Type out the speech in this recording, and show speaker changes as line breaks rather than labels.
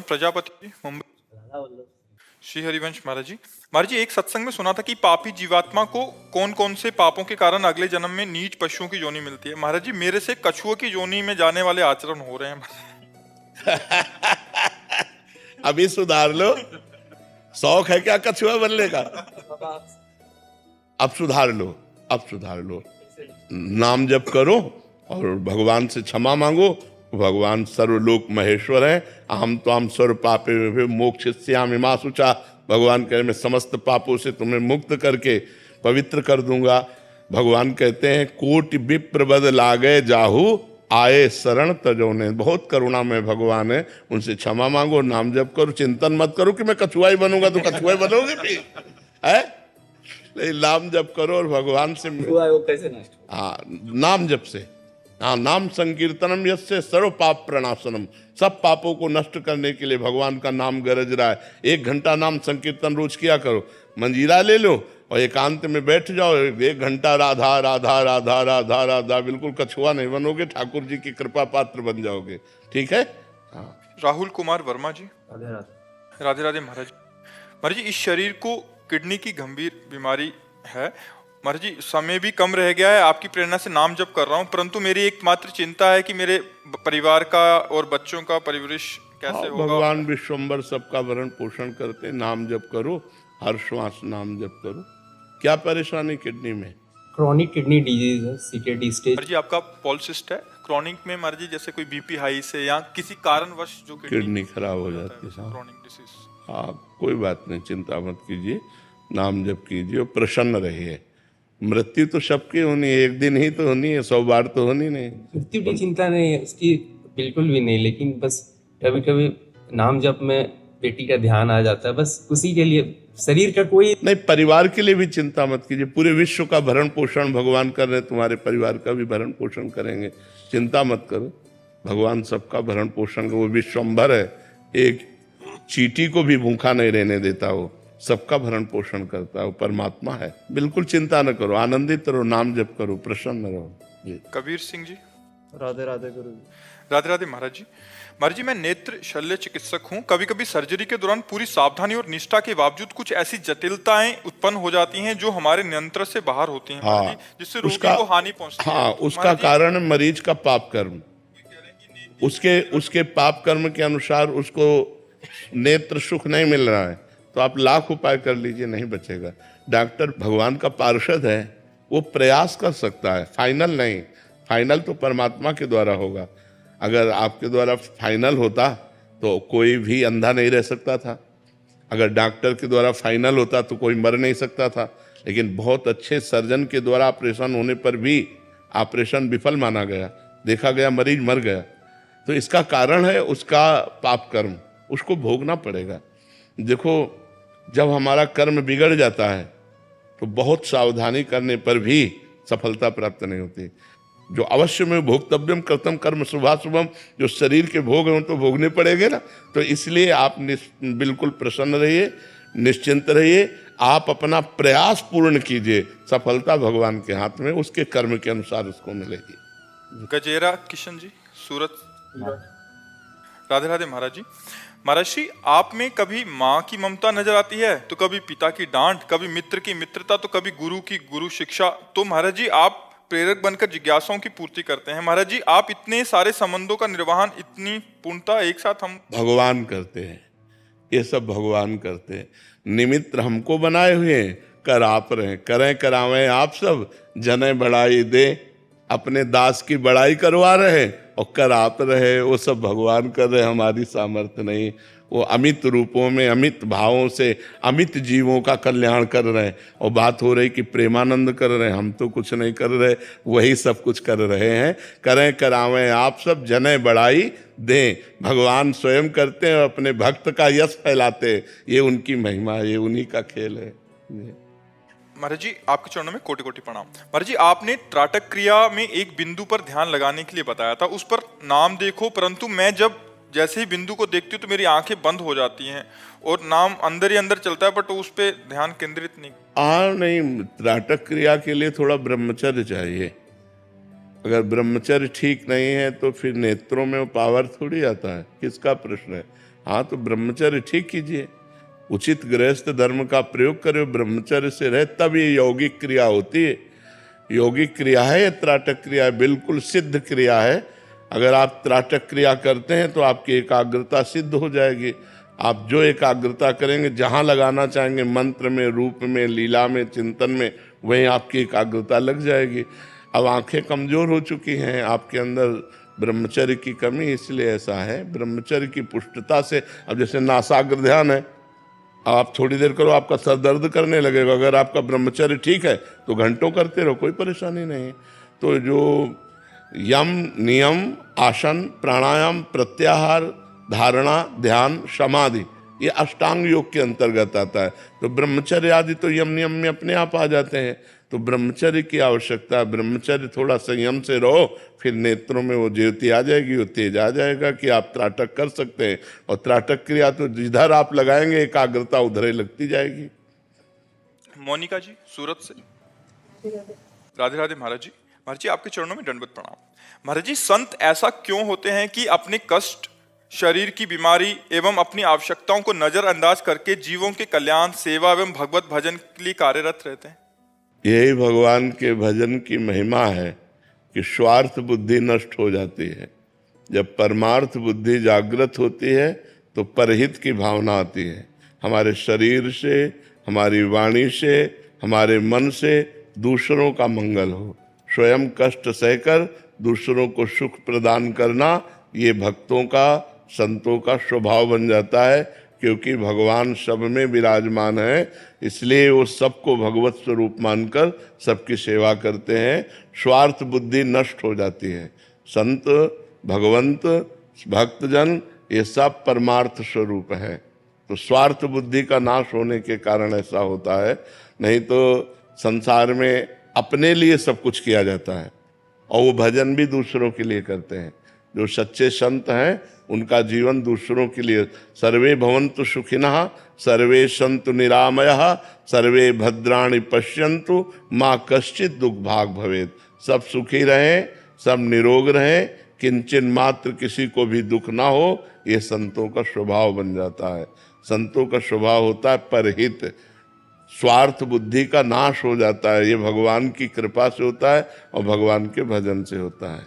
प्रजापति जी, मुंबई। श्री हरिवंश महाराज जी। महाराज जी, एक सत्संग में सुना था कि पापी जीवात्मा को कौन कौन से पापों के कारण अगले जन्म में नीच पशुओं की योनि मिलती है। महाराज जी, मेरे से कछुओं की योनि में जाने वाले आचरण हो रहे हैं।
अभी सुधार लो। शौक है क्या कछुआ बनने का? अब सुधार लो, अब सुधार लो। नाम जप करो और भगवान से क्षमा मांगो। भगवान सर्वलोक महेश्वर है। अहम त्वाम सर्व पापे मोक्षयिष्यामि मा शुचा। भगवान कह रहे मैं समस्त पापों से तुम्हें मुक्त करके पवित्र कर दूंगा। भगवान कहते हैं कोटि विप्र बद लागे जाहू आए शरण तजोने। बहुत करुणा में भगवान है, उनसे क्षमा मांगो, नाम जप करो, चिंतन मत करो कि मैं कछुआ ही बनूंगा। तो कछुआ ही बनोगे भी है? नाम जप करो और भगवान से
वो कैसे नष्ट?
हाँ, नाम जप से। हाँ, नाम संकीर्तनम यस्य सर्व पाप प्रणाशनम। सब पापों को नष्ट करने के लिए भगवान का नाम गरज रहा है। 1 घंटा नाम संकीर्तन रोज किया करो। मंजीरा ले लो और एकांत में बैठ जाओ। 1 घंटा राधा राधा राधा राधा राधा। बिल्कुल कछुआ नहीं बनोगे, ठाकुर जी की कृपा पात्र बन जाओगे। ठीक है। हाँ।
राहुल कुमार वर्मा जी।
राधे राधे।
राधे राधे महाराज। महाराज जी, इस शरीर को किडनी की गंभीर बीमारी है। महाराज जी, समय भी कम रह गया है, आपकी प्रेरणा से नाम जप कर रहा हूँ, परंतु मेरी एकमात्र चिंता है कि मेरे परिवार का और बच्चों का परवरिश कैसे होगा।
भगवान विश्वम्बर सबका भरण पोषण करते। नाम जप करो, हर श्वास नाम जप करो। क्या परेशानी किडनी में?
क्रॉनिक किडनी डिजीज है, सीकेडी स्टेज।
महाराज जी, आपका पॉलिसिस्ट है क्रॉनिक में। महाराज जी, जैसे कोई बीपी हाई से या किसी कारणवश जो
किडनी खराब हो जाती है।
Chronic disease.
हाँ, कोई बात नहीं, चिंता मत कीजिए, नाम जप कीजिए और प्रसन्न रहिए। मृत्यु तो सबकी होनी है, एक दिन ही तो होनी है, 100 बार तो होनी नहीं।
मृत्यु की चिंता नहीं है उसकी, बिल्कुल भी नहीं। लेकिन बस कभी कभी नाम जप में बेटी का ध्यान आ जाता है, बस उसी के लिए। शरीर का कोई
नहीं, परिवार के लिए भी चिंता मत कीजिए। पूरे विश्व का भरण पोषण भगवान कर रहे हैं, तुम्हारे परिवार का भी भरण पोषण करेंगे। चिंता मत करो, भगवान सबका भरण पोषण का। वो विश्वम्भर है, एक चींटी को भी भूखा नहीं रहने देता। वो सबका भरण पोषण करता है, वो परमात्मा है। बिल्कुल चिंता न करो, आनंदित रहो, नाम जप करो, प्रसन्न रहो।
कबीर सिंह जी।
राधे राधे गुरु जी।
राधे राधे महाराज जी। महाराज जी, मैं नेत्र शल्य चिकित्सक हूँ। कभी कभी सर्जरी के दौरान पूरी सावधानी और निष्ठा के बावजूद कुछ ऐसी जटिलताएं उत्पन्न हो जाती हैं जो हमारे नियंत्रण से बाहर होती हैं।
हाँ,
जिससे रोगी को हानि पहुंचती है।
हाँ, उसका कारण मरीज का पाप कर्म। उसके पाप कर्म के अनुसार उसको नेत्र सुख नहीं मिल रहा है, तो आप लाख उपाय कर लीजिए, नहीं बचेगा। डॉक्टर भगवान का पार्षद है, वो प्रयास कर सकता है, फाइनल नहीं। फाइनल तो परमात्मा के द्वारा होगा। अगर आपके द्वारा फाइनल होता तो कोई भी अंधा नहीं रह सकता था। अगर डॉक्टर के द्वारा फाइनल होता तो कोई मर नहीं सकता था। लेकिन बहुत अच्छे सर्जन के द्वारा ऑपरेशन होने पर भी ऑपरेशन विफल माना गया, देखा गया मरीज मर गया। तो इसका कारण है उसका पाप कर्म, उसको भोगना पड़ेगा। देखो, जब हमारा कर्म बिगड़ जाता है तो बहुत सावधानी करने पर भी सफलता प्राप्त नहीं होती। जो अवश्य में भोक्तव्यम कर्तव्यम कर्म शुभाशुभम, जो शरीर के भोग हैं तो भोगने पड़ेंगे ना। तो इसलिए आप बिल्कुल प्रसन्न रहिए, निश्चिंत रहिए। आप अपना प्रयास पूर्ण कीजिए, सफलता भगवान के हाथ में, उसके कर्म के अनुसार उसको मिलेगी।
गजेरा किशन जी, सूरत। राधे राधे महाराज जी। महाराज जी, आप में कभी माँ की ममता नजर आती है, तो कभी पिता की डांट, कभी मित्र की मित्रता, तो कभी गुरु की गुरु शिक्षा। तो महाराज जी, आप प्रेरक बनकर जिज्ञासाओं की पूर्ति करते हैं। महाराज जी, आप इतने सारे संबंधों का निर्वहन इतनी पूर्णता एक साथ हम
भगवान करते हैं। ये सब भगवान करते हैं। निमित्त हमको बनाए हुए हैं, कर आप रहे, करें करावें आप सब, जने बढ़ाई दे, अपने दास की बड़ाई करवा रहे और कर आप रहे। वो सब भगवान कर रहे, हमारी सामर्थ्य नहीं। वो अमित रूपों में, अमित भावों से अमित जीवों का कल्याण कर रहे हैं। और बात हो रही कि प्रेमानंद कर रहे हैं, हम तो कुछ नहीं कर रहे, वही सब कुछ कर रहे हैं। करें करावें आप सब, जने बढ़ाई दें। भगवान स्वयं करते हैं और अपने भक्त का यश फैलाते हैं। ये उनकी महिमा, ये उन्हीं का खेल है।
महाराज जी, आपके चरणों में कोटि कोटि प्रणाम। महाराज जी, आपने त्राटक क्रिया में एक बिंदु पर ध्यान लगाने के लिए बताया था, उस पर नाम देखो, परंतु मैं जब जैसे ही बिंदु को देखती हूँ तो मेरी आंखें बंद हो जाती हैं और नाम अंदर ही अंदर चलता है, बट उस पर ध्यान केंद्रित नहीं।
नहीं, त्राटक क्रिया के लिए थोड़ा ब्रह्मचर्य चाहिए। अगर ब्रह्मचर्य ठीक नहीं है तो फिर नेत्रों में वो पावर थोड़ी आता है। किसका प्रश्न है? हाँ तो ब्रह्मचर्य ठीक कीजिए, उचित गृहस्थ धर्म का प्रयोग करो, ब्रह्मचर्य से रहे, तब ये यौगिक क्रिया होती है। यौगिक क्रिया है ये त्राटक क्रिया है, बिल्कुल सिद्ध क्रिया है। अगर आप त्राटक क्रिया करते हैं तो आपकी एकाग्रता सिद्ध हो जाएगी। आप जो एकाग्रता करेंगे, जहाँ लगाना चाहेंगे, मंत्र में, रूप में, लीला में, चिंतन में, वहीं आपकी एकाग्रता लग जाएगी। अब आंखें कमजोर हो चुकी हैं, आपके अंदर ब्रह्मचर्य की कमी, इसलिए ऐसा है। ब्रह्मचर्य की पुष्टता से, अब जैसे नासाग्र ध्यान है, आप थोड़ी देर करो आपका सर दर्द करने लगेगा। अगर आपका ब्रह्मचर्य ठीक है तो घंटों करते रहो, कोई परेशानी नहीं। तो जो यम, नियम, आसन, प्राणायाम, प्रत्याहार, धारणा, ध्यान, समाधि, ये अष्टांग योग के अंतर्गत आता है। तो ब्रह्मचर्य आदि तो यम नियम में अपने आप आ जाते हैं। तो ब्रह्मचर्य की आवश्यकता है। ब्रह्मचर्य थोड़ा संयम से रहो, फिर नेत्रों में वो ज्योति आ जाएगी, वो तेज आ जाएगा कि आप त्राटक कर सकते हैं। और त्राटक क्रिया तो जिधर आप लगाएंगे एकाग्रता उधर ही लगती जाएगी।
मोनिका जी सूरत से। राधे राधे महाराज जी। महाराज जी आपके चरणों में दंडवत प्रणाम। महाराज जी, संत ऐसा क्यों होते हैं कि अपने कष्ट, शरीर की बीमारी एवं अपनी आवश्यकताओं को नजरअंदाज करके जीवों के कल्याण, सेवा एवं भगवत भजन के लिए कार्यरत रहते हैं?
यही भगवान के भजन की महिमा है कि स्वार्थ बुद्धि नष्ट हो जाती है। जब परमार्थ बुद्धि जागृत होती है तो परहित की भावना आती है। हमारे शरीर से, हमारी वाणी से, हमारे मन से दूसरों का मंगल हो, स्वयं कष्ट सहकर दूसरों को सुख प्रदान करना, ये भक्तों का, संतों का स्वभाव बन जाता है। क्योंकि भगवान सब में विराजमान है, इसलिए वो सबको भगवत स्वरूप मानकर सबकी सेवा करते हैं। स्वार्थ बुद्धि नष्ट हो जाती है। संत, भगवंत, भक्तजन, ये सब परमार्थ स्वरूप है। तो स्वार्थ बुद्धि का नाश होने के कारण ऐसा होता है। नहीं तो संसार में अपने लिए सब कुछ किया जाता है और वो भजन भी दूसरों के लिए करते हैं। जो सच्चे संत हैं उनका जीवन दूसरों के लिए। सर्वे भवन्तु सुखिनः, सर्वे सन्तु निरामयः, सर्वे भद्राणि पश्यन्तु, माँ कश्चित दुख भाग भवेत्। सब सुखी रहें, सब निरोग रहें, किंचन मात्र किसी को भी दुख ना हो, ये संतों का स्वभाव बन जाता है। संतों का स्वभाव होता है परहित। स्वार्थ बुद्धि का नाश हो जाता है। ये भगवान की कृपा से होता है और भगवान के भजन से होता है।